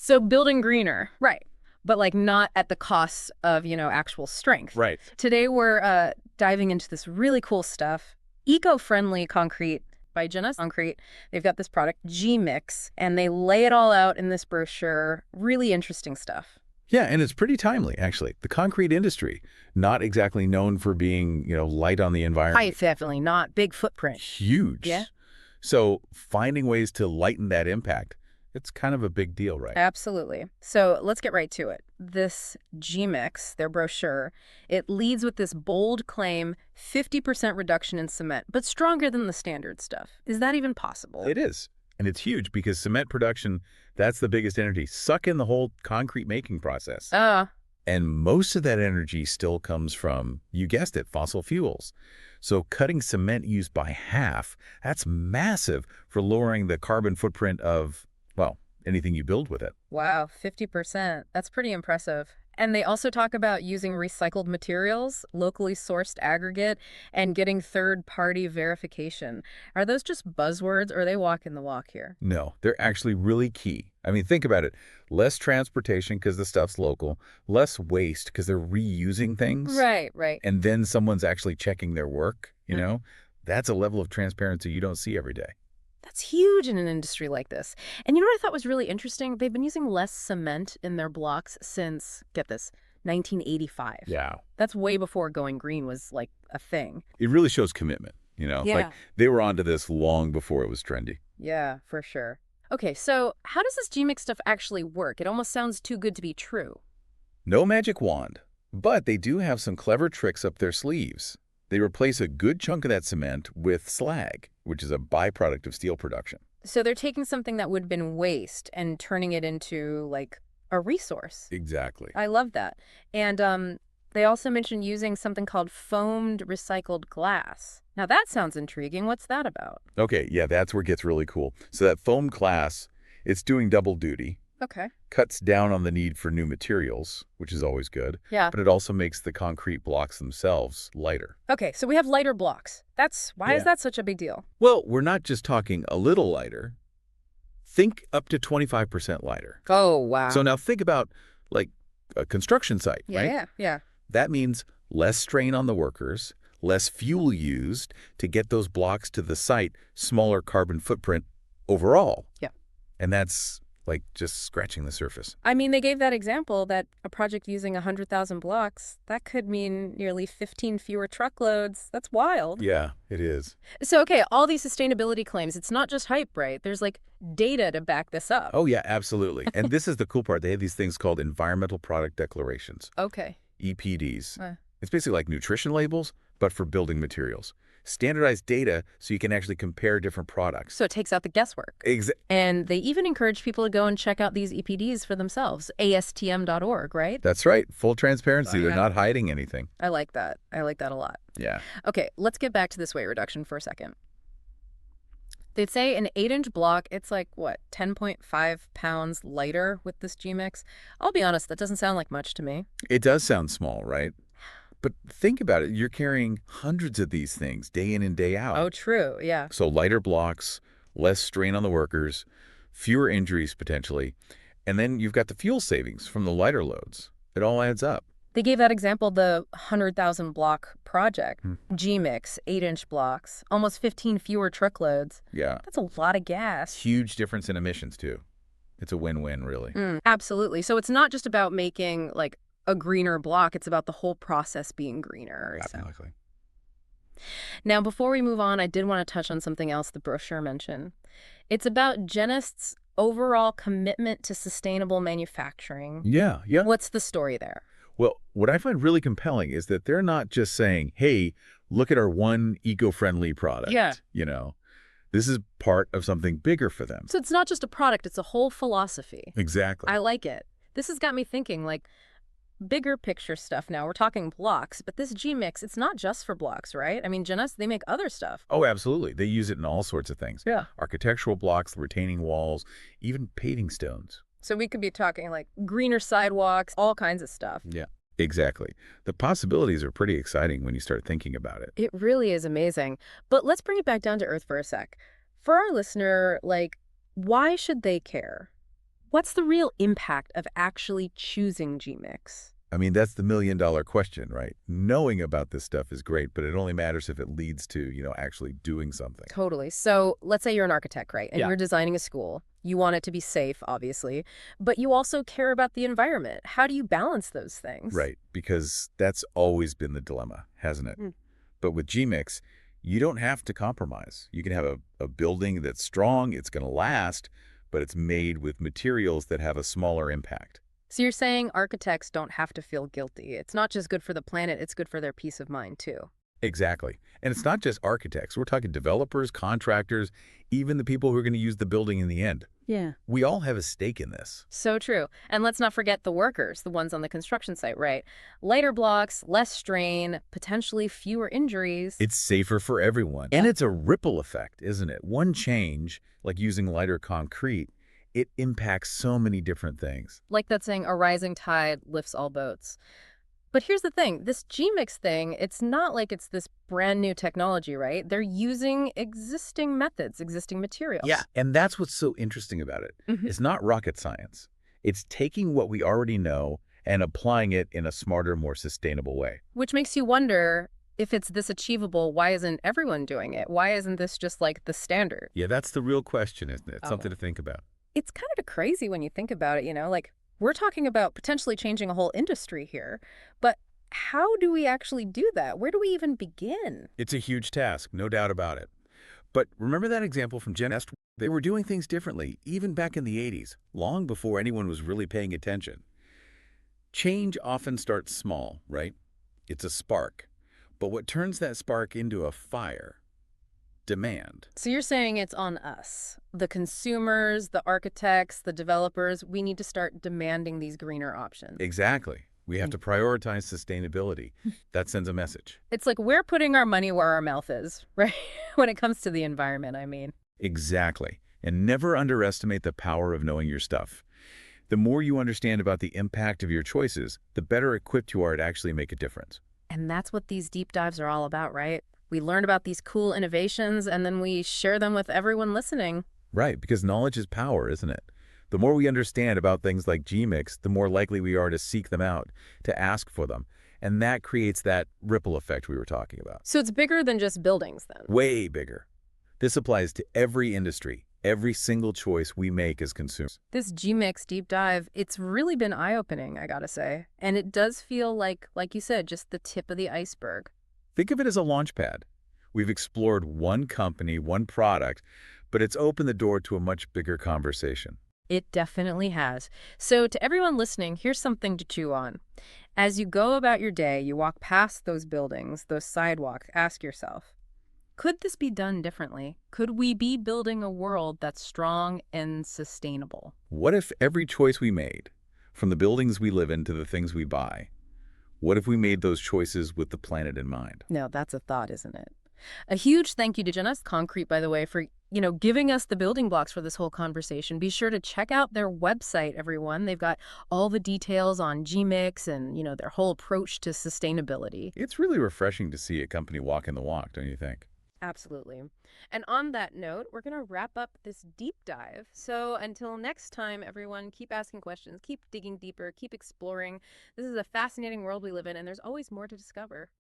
So building greener, right. But like not at the cost of, actual strength. Right. Today we're diving into this really cool stuff. Eco-friendly concrete by Genest Concrete. They've got this product, G-Mix, and they lay it all out in this brochure. Really interesting stuff. Yeah, and it's pretty timely, actually. The concrete industry, not exactly known for being, light on the environment. Definitely not. Big footprint. Huge. Yeah. So finding ways to lighten that impact, it's kind of a big deal, right? Absolutely. So let's get right to it. This G-Mix, their brochure, it leads with this bold claim, 50% reduction in cement, but stronger than the standard stuff. Is that even possible? It is. And it's huge because cement production, that's the biggest energy. Suck in the whole concrete making process. And most of that energy still comes from, you guessed it, fossil fuels. So cutting cement use by half, that's massive for lowering the carbon footprint of, well, anything you build with it. Wow, 50%. That's pretty impressive. And they also talk about using recycled materials, locally sourced aggregate, and getting third-party verification. Are those just buzzwords, or are they walking the walk here? No, they're actually really key. I mean, think about it. Less transportation because the stuff's local, less waste because they're reusing things. Right. And then someone's actually checking their work, That's a level of transparency you don't see every day. That's huge in an industry like this. And you know what I thought was really interesting? They've been using less cement in their blocks since, get this, 1985. Yeah. That's way before going green was like a thing. It really shows commitment, Yeah. Like they were onto this long before it was trendy. Yeah, for sure. Okay, so how does this G-Mix stuff actually work? It almost sounds too good to be true. No magic wand, but they do have some clever tricks up their sleeves. They replace a good chunk of that cement with slag, which is a byproduct of steel production. So they're taking something that would have been waste and turning it into, like, a resource. Exactly. I love that. And they also mentioned using something called foamed recycled glass. Now that sounds intriguing. What's that about? Okay, yeah, that's where it gets really cool. So that foam glass, it's doing double duty. Okay. Cuts down on the need for new materials, which is always good. Yeah. But it also makes the concrete blocks themselves lighter. Okay, so we have lighter blocks. Why is that such a big deal? Well, we're not just talking a little lighter. Think up to 25% lighter. Oh, wow. So now think about, like, a construction site, right? Yeah. That means less strain on the workers, less fuel used to get those blocks to the site, smaller carbon footprint overall. Yeah. And that's like just scratching the surface. I mean, they gave that example that a project using 100,000 blocks, that could mean nearly 15 fewer truckloads. That's wild. Yeah, it is. So, okay, all these sustainability claims, it's not just hype, right? There's like data to back this up. Oh, yeah, absolutely. And this is the cool part. They have these things called environmental product declarations. Okay. EPDs. It's basically like nutrition labels, but for building materials. Standardized data so you can actually compare different products. So it takes out the guesswork. And they even encourage people to go and check out these EPDs for themselves. ASTM.org, right? That's right. Full transparency. They're not hiding anything. I like that. I like that a lot. Yeah. Okay, let's get back to this weight reduction for a second. They'd say an 8-inch block, it's like, what, 10.5 pounds lighter with this G-Mix? I'll be honest, that doesn't sound like much to me. It does sound small, right? But think about it. You're carrying hundreds of these things day in and day out. Oh, true. Yeah. So lighter blocks, less strain on the workers, fewer injuries potentially. And then you've got the fuel savings from the lighter loads. It all adds up. They gave that example, the 100,000 block project, G-Mix, 8-inch blocks, almost 15 fewer truckloads. Yeah. That's a lot of gas. Huge difference in emissions, too. It's a win-win, really. Absolutely. So it's not just about making, like, a greener block. It's about the whole process being greener. Absolutely. Now, before we move on, I did want to touch on something else the brochure mentioned. It's about Genest's overall commitment to sustainable manufacturing. Yeah. What's the story there? Well, what I find really compelling is that they're not just saying, hey, look at our one eco-friendly product. Yeah. This is part of something bigger for them. So it's not just a product, it's a whole philosophy. Exactly. I like it. This has got me thinking, like, bigger picture stuff now. We're talking blocks, but this G-Mix, it's not just for blocks, right? I mean, Genest, they make other stuff. Oh, absolutely. They use it in all sorts of things. Yeah. Architectural blocks, retaining walls, even paving stones. So we could be talking like greener sidewalks, all kinds of stuff. Yeah, exactly. The possibilities are pretty exciting when you start thinking about it. It really is amazing. But let's bring it back down to earth for a sec. For our listener, like, why should they care? What's the real impact of actually choosing G-Mix? I mean, that's the million-dollar question, right? Knowing about this stuff is great, but it only matters if it leads to, actually doing something. Totally. So let's say you're an architect, right? And Yeah. you're designing a school. You want it to be safe, obviously, but you also care about the environment. How do you balance those things? Right, because that's always been the dilemma, hasn't it? Mm. But with Gmix, you don't have to compromise. You can have a building that's strong, it's going to last, but it's made with materials that have a smaller impact. So you're saying architects don't have to feel guilty. It's not just good for the planet, it's good for their peace of mind, too. Exactly. And it's not just architects. We're talking developers, contractors, even the people who are going to use the building in the end. Yeah. We all have a stake in this. So true. And let's not forget the workers, the ones on the construction site, right? Lighter blocks, less strain, potentially fewer injuries. It's safer for everyone. And it's a ripple effect, isn't it? One change, like using lighter concrete, it impacts so many different things. Like that saying, a rising tide lifts all boats. But here's the thing, this G-Mix thing, it's not like it's this brand new technology, right? They're using existing methods, existing materials. Yeah, and that's what's so interesting about it. Mhm. It's not rocket science. It's taking what we already know and applying it in a smarter, more sustainable way. Which makes you wonder, if it's this achievable, why isn't everyone doing it? Why isn't this just like the standard? Yeah, that's the real question, isn't it? Oh. Something to think about. It's kind of crazy when you think about it, like we're talking about potentially changing a whole industry here, but how do we actually do that? Where do we even begin? It's a huge task, no doubt about it. But remember that example from Genest? They were doing things differently, even back in the 80s, long before anyone was really paying attention. Change often starts small, right? It's a spark. But what turns that spark into a fire? Demand. So you're saying it's on us, the consumers, the architects, the developers, we need to start demanding these greener options. Exactly. We have to prioritize sustainability. That sends a message. It's like we're putting our money where our mouth is, right? When it comes to the environment, I mean. Exactly. And never underestimate the power of knowing your stuff. The more you understand about the impact of your choices, the better equipped you are to actually make a difference. And that's what these deep dives are all about, right? We learn about these cool innovations and then we share them with everyone listening. Right, because knowledge is power, isn't it? The more we understand about things like Gmix, the more likely we are to seek them out, to ask for them. And that creates that ripple effect we were talking about. So it's bigger than just buildings then. Way bigger. This applies to every industry, every single choice we make as consumers. This Gmix deep dive, it's really been eye-opening, I gotta say. And it does feel like you said, just the tip of the iceberg. Think of it as a launch pad. We've explored one company, one product, but it's opened the door to a much bigger conversation. It definitely has. So to everyone listening, here's something to chew on. As you go about your day, you walk past those buildings, those sidewalks, ask yourself, could this be done differently? Could we be building a world that's strong and sustainable? What if every choice we made, from the buildings we live in to the things we buy, what if we made those choices with the planet in mind? No, that's a thought, isn't it? A huge thank you to Genest Concrete, by the way, for, giving us the building blocks for this whole conversation. Be sure to check out their website, everyone. They've got all the details on Gmix and, their whole approach to sustainability. It's really refreshing to see a company walking the walk, don't you think? Absolutely. And on that note, we're going to wrap up this deep dive. So until next time, everyone, keep asking questions, keep digging deeper, keep exploring. This is a fascinating world we live in, and there's always more to discover.